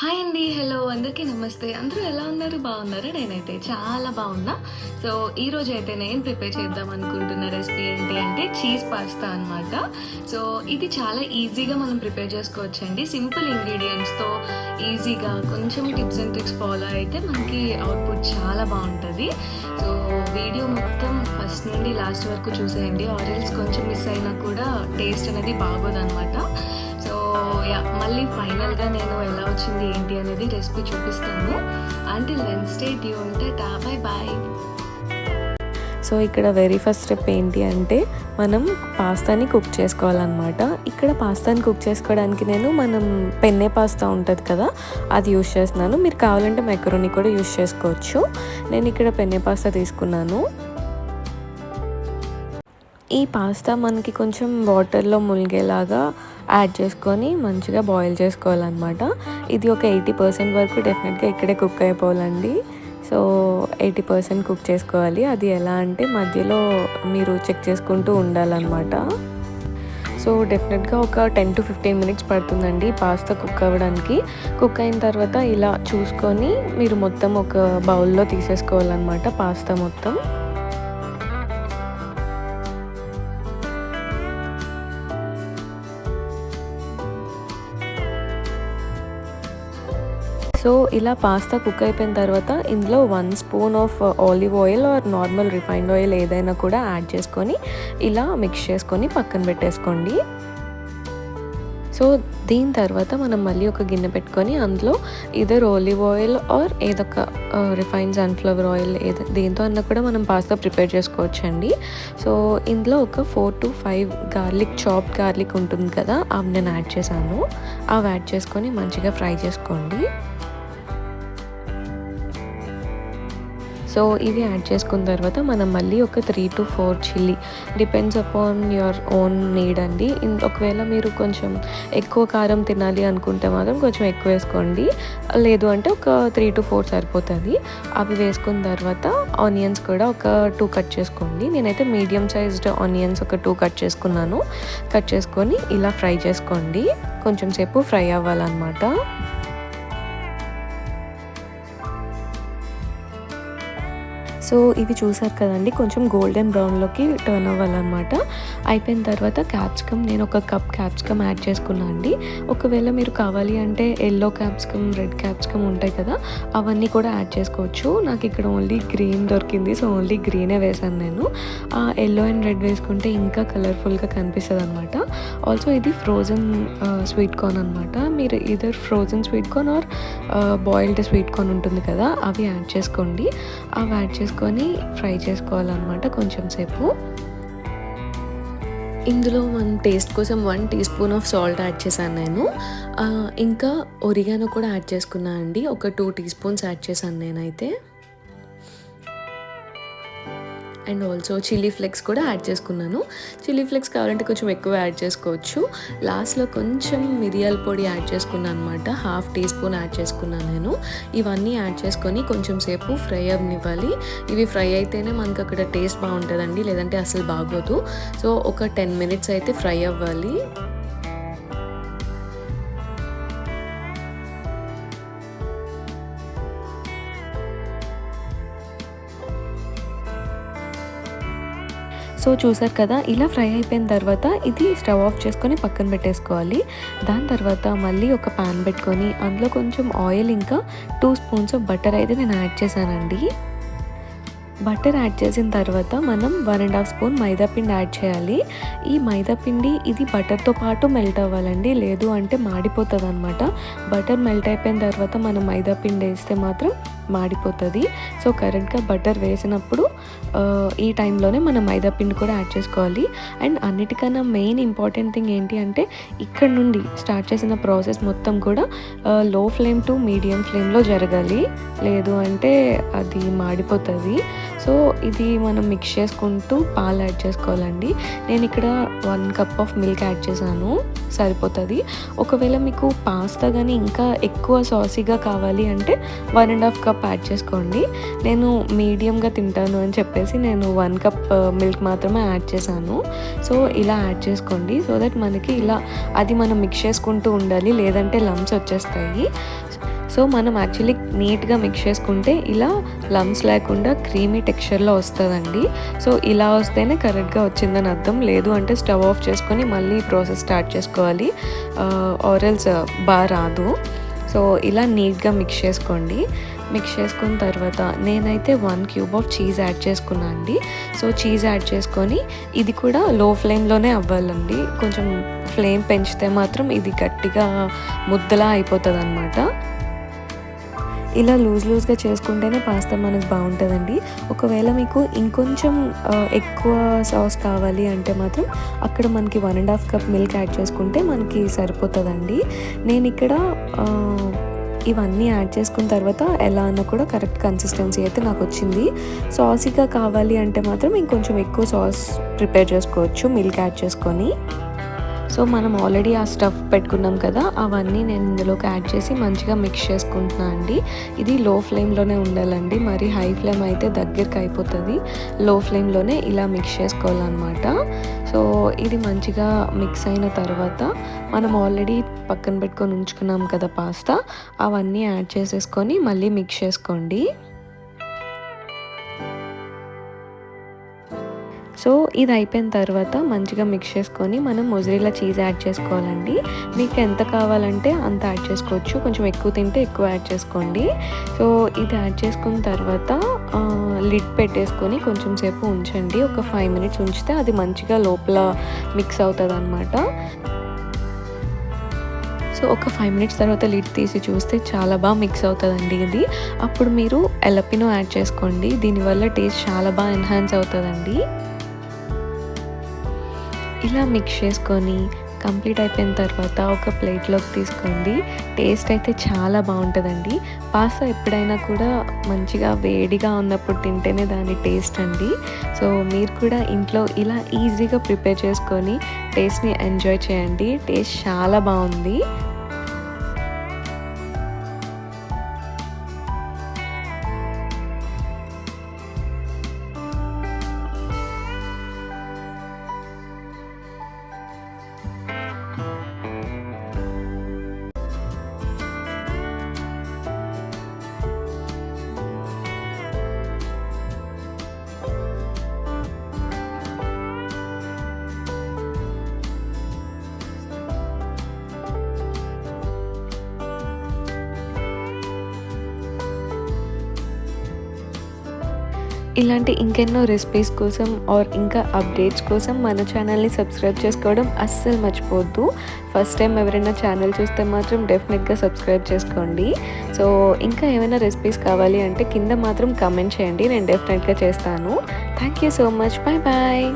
Hi అండి. Hello అందరికీ నమస్తే. అందరూ ఎలా ఉన్నారు? బాగున్నారా? నేనైతే చాలా బాగున్నా. సో ఈరోజైతే నేను ప్రిపేర్ చేద్దాం అనుకుంటున్న రెసిపీ ఏంటి అంటే చీజ్ పాస్తా అనమాట. సో ఇది చాలా ఈజీగా మనం ప్రిపేర్ చేసుకోవచ్చండి. సింపుల్ ఇంగ్రీడియంట్స్తో ఈజీగా కొంచెం టిప్స్ అండ్ ట్రిక్స్ ఫాలో అయితే మనకి అవుట్పుట్ చాలా బాగుంటుంది. సో వీడియో మొత్తం ఫస్ట్ నుండి లాస్ట్ వరకు చూసేయండి. ఆరెల్స్ కొంచెం మిస్ అయినా కూడా టేస్ట్ అనేది బాగోదన్నమాట. సో మళ్ళీ ఫైనల్గా నేను ఎలా వచ్చింది ఏంటి అనేది రెసిపీ చూపిస్తాను. Until then stay tuned. Tata, bye bye. So ఇక్కడ వెరీ ఫస్ట్ స్టెప్ ఏంటి అంటే మనం పాస్తాని కుక్ చేసుకోవాలన్నమాట. ఇక్కడ పాస్తాని కుక్ చేసుకోవడానికి మనం పెన్నే పాస్తా ఉంటుంది కదా, అది యూస్ చేస్తున్నాను. మీరు కావాలంటే మెకరోనీ కూడా యూస్ చేసుకోవచ్చు. నేను ఇక్కడ పెన్నే పాస్తా తీసుకున్నాను. ఈ పాస్తా మనకి కొంచెం వాటర్లో మునిగేలాగా యాడ్ చేసుకొని మంచిగా బాయిల్ చేసుకోవాలన్నమాట. ఇది ఒక 80% వరకు డెఫినెట్గా ఇక్కడే కుక్ అయిపోవాలండి. సో 80% కుక్ చేసుకోవాలి. అది ఎలా అంటే మధ్యలో మీరు చెక్ చేసుకుంటూ ఉండాలన్నమాట. సో డెఫినెట్గా ఒక 10 to 15 minutes పడుతుందండి పాస్తా కుక్ అవ్వడానికి. కుక్ అయిన తర్వాత ఇలా చూసుకొని మీరు మొత్తం ఒక బౌల్లో తీసేసుకోవాలన్నమాట పాస్తా మొత్తం. సో ఇలా పాస్తా కుక్ అయిపోయిన తర్వాత ఇందులో 1 spoon of olive oil are normal refined oil ఏదైనా కూడా యాడ్ చేసుకొని ఇలా మిక్స్ చేసుకొని పక్కన పెట్టేసుకోండి. సో దీని తర్వాత మనం మళ్ళీ ఒక గిన్నె పెట్టుకొని అందులో ఇదర్ ఆలివ్ ఆయిల్ ఆర్ ఏదొక రిఫైన్డ్ సన్ఫ్లవర్ ఆయిల్ దేంతో అన్నా కూడా మనం పాస్తా ప్రిపేర్ చేసుకోవచ్చండి. సో ఇందులో ఒక 4 to 5 చాప్డ్ గార్లిక్ ఉంటుంది కదా, అవి నేను యాడ్ చేశాను. అవి యాడ్ చేసుకొని మంచిగా ఫ్రై చేసుకోండి. సో ఇవి యాడ్ చేసుకున్న తర్వాత మనం మళ్ళీ ఒక 3 to 4 chilli, depends upon your own need అండి. ఒకవేళ మీరు కొంచెం ఎక్కువ కారం తినాలి అనుకుంటే మాత్రం కొంచెం ఎక్కువ వేసుకోండి, లేదు అంటే ఒక 3 to 4 సరిపోతుంది. అవి వేసుకున్న తర్వాత ఆనియన్స్ కూడా ఒక 2 కట్ చేసుకోండి. నేనైతే మీడియం సైజ్డ్ ఆనియన్స్ ఒక 2 కట్ చేసుకున్నాను. కట్ చేసుకొని ఇలా ఫ్రై చేసుకోండి. కొంచెం సేపు ఫ్రై అవ్వాలన్నమాట. సో ఇవి చూసారు కదండి, కొంచెం గోల్డెన్ బ్రౌన్లోకి టర్న్ అవ్వాలన్నమాట. అయిపోయిన తర్వాత క్యాప్సికమ్, నేను ఒక కప్ క్యాప్సికమ్ యాడ్ చేసుకున్నాను అండి. ఒకవేళ మీరు కావాలి అంటే ఎల్లో క్యాప్సికమ్, రెడ్ క్యాప్సికమ్ ఉంటాయి కదా, అవన్నీ కూడా యాడ్ చేసుకోవచ్చు. నాకు ఇక్కడ ఓన్లీ గ్రీన్ దొరికింది, సో ఓన్లీ గ్రీనే వేసాను నేను. ఎల్లో అండ్ రెడ్ వేసుకుంటే ఇంకా కలర్ఫుల్గా కనిపిస్తుంది అనమాట. ఆల్సో ఇది ఫ్రోజన్ స్వీట్ కార్న్ అనమాట. మీరు either frozen sweet corn or boiled sweet corn ఉంటుంది కదా, అవి యాడ్ చేసుకోండి. అవి యాడ్ చేసుకొని ఫ్రై చేసుకోవాలన్నమాట కొంచెం సేపు. ఇందులో టేస్ట్ కోసం 1 teaspoon ఆఫ్ సాల్ట్ యాడ్ చేశాను నేను. ఇంకా ఒరిగానో కూడా యాడ్ చేసుకున్నాను అండి. ఒక 2 teaspoons యాడ్ చేశాను నేనైతే. అండ్ ఆల్సో చిల్లీ ఫ్లేక్స్ కూడా యాడ్ చేసుకున్నాను. చిల్లీ ఫ్లేక్స్ కావాలంటే కొంచెం ఎక్కువ యాడ్ చేసుకోవచ్చు. లాస్ట్లో కొంచెం మిరియాల పొడి యాడ్ చేసుకున్నాను అనమాట. 1/2 teaspoon యాడ్ చేసుకున్నాను నేను. ఇవన్నీ యాడ్ చేసుకొని కొంచెం సేపు ఫ్రై అవ్వనివ్వాలి. ఇవి ఫ్రై అయితేనే మనకు అక్కడ టేస్ట్ బాగుంటుందండి, లేదంటే అసలు బాగోదు. సో ఒక 10 minutes అయితే ఫ్రై అవ్వాలి. సో చూసారు కదా, ఇలా ఫ్రై అయిపోయిన తర్వాత ఇది స్టవ్ ఆఫ్ చేసుకొని పక్కన పెట్టేసుకోవాలి. దాని తర్వాత మళ్ళీ ఒక పాన్ పెట్టుకొని అందులో కొంచెం ఆయిల్ ఇంకా 2 spoons ఆఫ్ బటర్ అయితే నేను యాడ్ చేశానండి. బటర్ యాడ్ చేసిన తర్వాత మనం 1.5 spoon మైదా పిండి యాడ్ చేయాలి. ఈ మైదా పిండి ఇది బటర్తో పాటు మెల్ట్ అవ్వాలండి, లేదు అంటే మాడిపోతుంది అనమాట. బటర్ మెల్ట్ అయిపోయిన తర్వాత మనం మైదా పిండి వేస్తే మాత్రం మాడిపోతుంది. సో కరెక్ట్గా బటర్ వేసినప్పుడు ఈ టైంలోనే మనం మైదా పిండి కూడా యాడ్ చేసుకోవాలి. అండ్ అన్నిటికన్నా మెయిన్ ఇంపార్టెంట్ థింగ్ ఏంటి అంటే ఇక్కడ నుండి స్టార్ట్ చేసిన ప్రాసెస్ మొత్తం కూడా లో ఫ్లేమ్ టు మీడియం ఫ్లేమ్లో జరగాలి, లేదు అంటే అది మాడిపోతుంది. సో ఇది మనం మిక్స్ చేసుకుంటూ పాలు యాడ్ చేసుకోవాలండి. నేను ఇక్కడ 1 cup ఆఫ్ మిల్క్ యాడ్ చేశాను, సరిపోతుంది. ఒకవేళ మీకు పాస్తా కానీ ఇంకా ఎక్కువ సాసీగా కావాలి అంటే 1.5 cup యాడ్ చేసుకోండి. నేను మీడియంగా తింటాను అని చెప్పేసి నేను 1 cup మిల్క్ మాత్రమే యాడ్ చేశాను. సో ఇలా యాడ్ చేసుకోండి, సో దట్ మనకి ఇలా అది మనం మిక్స్ చేసుకుంటూ ఉండాలి, లేదంటే లంప్స్ వచ్చేస్తాయి. సో మనం యాక్చువల్లీ నీట్గా మిక్స్ చేసుకుంటే ఇలా లమ్స్ లేకుండా క్రీమీ టెక్స్చర్లో వస్తుందండి. సో ఇలా వస్తేనే కరెక్ట్గా వచ్చిందని అర్థం. లేదు అంటే స్టవ్ ఆఫ్ చేసుకొని మళ్ళీ ప్రాసెస్ స్టార్ట్ చేసుకోవాలి, ఆరెల్స్ బాగా రాదు. సో ఇలా నీట్గా మిక్స్ చేసుకోండి. మిక్స్ చేసుకున్న తర్వాత నేనైతే 1 క్యూబ్ ఆఫ్ చీజ్ యాడ్ చేసుకున్నాను అండి. సో చీజ్ యాడ్ చేసుకొని ఇది కూడా లో ఫ్లేమ్లోనే అవ్వాలండి. కొంచెం ఫ్లేమ్ పెంచితే మాత్రం ఇది గట్టిగా ముద్దలా అయిపోతుంది అనమాట. ఇలా లూజ్గా చేసుకుంటేనే పాస్తా మనకు బాగుంటుందండి. ఒకవేళ మీకు ఇంకొంచెం ఎక్కువ సాస్ కావాలి అంటే మాత్రం అక్కడ మనకి 1.5 కప్ మిల్క్ యాడ్ చేసుకుంటే మనకి సరిపోతుందండి. నేను ఇక్కడ ఇవన్నీ యాడ్ చేసుకున్న తర్వాత ఎలా అన్నా కూడా కరెక్ట్ కన్సిస్టెన్సీ అయితే నాకు వచ్చింది. సాసీగా కావాలి అంటే మాత్రం ఇంకొంచెం ఎక్కువ సాస్ ప్రిపేర్ చేసుకోవచ్చు మిల్క్ యాడ్ చేసుకొని. సో మనం ఆల్రెడీ ఆ స్టఫ్ పెట్టుకున్నాం కదా, అవన్నీ నేను ఇందులోకి యాడ్ చేసి మంచిగా మిక్స్ చేసుకుంటున్నాను అండి. ఇది లో ఫ్లేమ్లోనే ఉండాలండి, మరి హై ఫ్లేమ్ అయితే దగ్గరికి అయిపోతుంది. లో ఫ్లేమ్లోనే ఇలా మిక్స్ చేసుకోవాలన్నమాట. సో ఇది మంచిగా మిక్స్ అయిన తర్వాత మనం ఆల్రెడీ పక్కన పెట్టుకొని ఉంచుకున్నాం కదా పాస్తా, అవన్నీ యాడ్ చేసేసుకొని మళ్ళీ మిక్స్ చేసుకోండి. సో ఇది అయిపోయిన తర్వాత మంచిగా మిక్స్ చేసుకొని మనం మొజరెల్లా చీజ్ యాడ్ చేసుకోవాలండి. మీకు ఎంత కావాలంటే అంత యాడ్ చేసుకోవచ్చు, కొంచెం ఎక్కువ తింటే ఎక్కువ యాడ్ చేసుకోండి. సో ఇది యాడ్ చేసుకున్న తర్వాత లిడ్ పెట్టేసుకొని కొంచెం సేపు ఉంచండి. ఒక 5 మినిట్స్ ఉంచితే అది మంచిగా లోపల మిక్స్ అవుతుంది అనమాట. సో ఒక 5 మినిట్స్ తర్వాత లిడ్ తీసి చూస్తే చాలా బాగా మిక్స్ అవుతుందండి ఇది. అప్పుడు మీరు ఎలపినో యాడ్ చేసుకోండి, దీనివల్ల టేస్ట్ చాలా బాగా ఎన్హాన్స్ అవుతుందండి. ఇలా మిక్స్ చేసుకొని కంప్లీట్ అయిపోయిన తర్వాత ఒక ప్లేట్లోకి తీసుకోండి. టేస్ట్ అయితే చాలా బాగుంటుందండి. పాస్తా ఎప్పుడైనా కూడా మంచిగా వేడిగా ఉన్నప్పుడు తింటేనే దాని టేస్ట్ అండి. సో మీరు కూడా ఇంట్లో ఇలా ఈజీగా ప్రిపేర్ చేసుకొని టేస్ట్ని ఎంజాయ్ చేయండి. టేస్ట్ చాలా బాగుంది. ఇలాంటి ఇంకెన్నో రెసిపీస్ కోసం ఆర్ ఇంకా అప్డేట్స్ కోసం మన ఛానల్ని సబ్స్క్రైబ్ చేసుకోవడం అస్సలు మర్చిపోవద్దు. ఫస్ట్ టైం ఎవరైనా ఛానల్ చూస్తే మాత్రం డెఫినెట్గా సబ్స్క్రైబ్ చేసుకోండి. సో ఇంకా ఏమైనా రెసిపీస్ కావాలి అంటే కింద మాత్రం కమెంట్ చేయండి, నేను డెఫినెట్గా చేస్తాను. Thank you so much. Bye bye.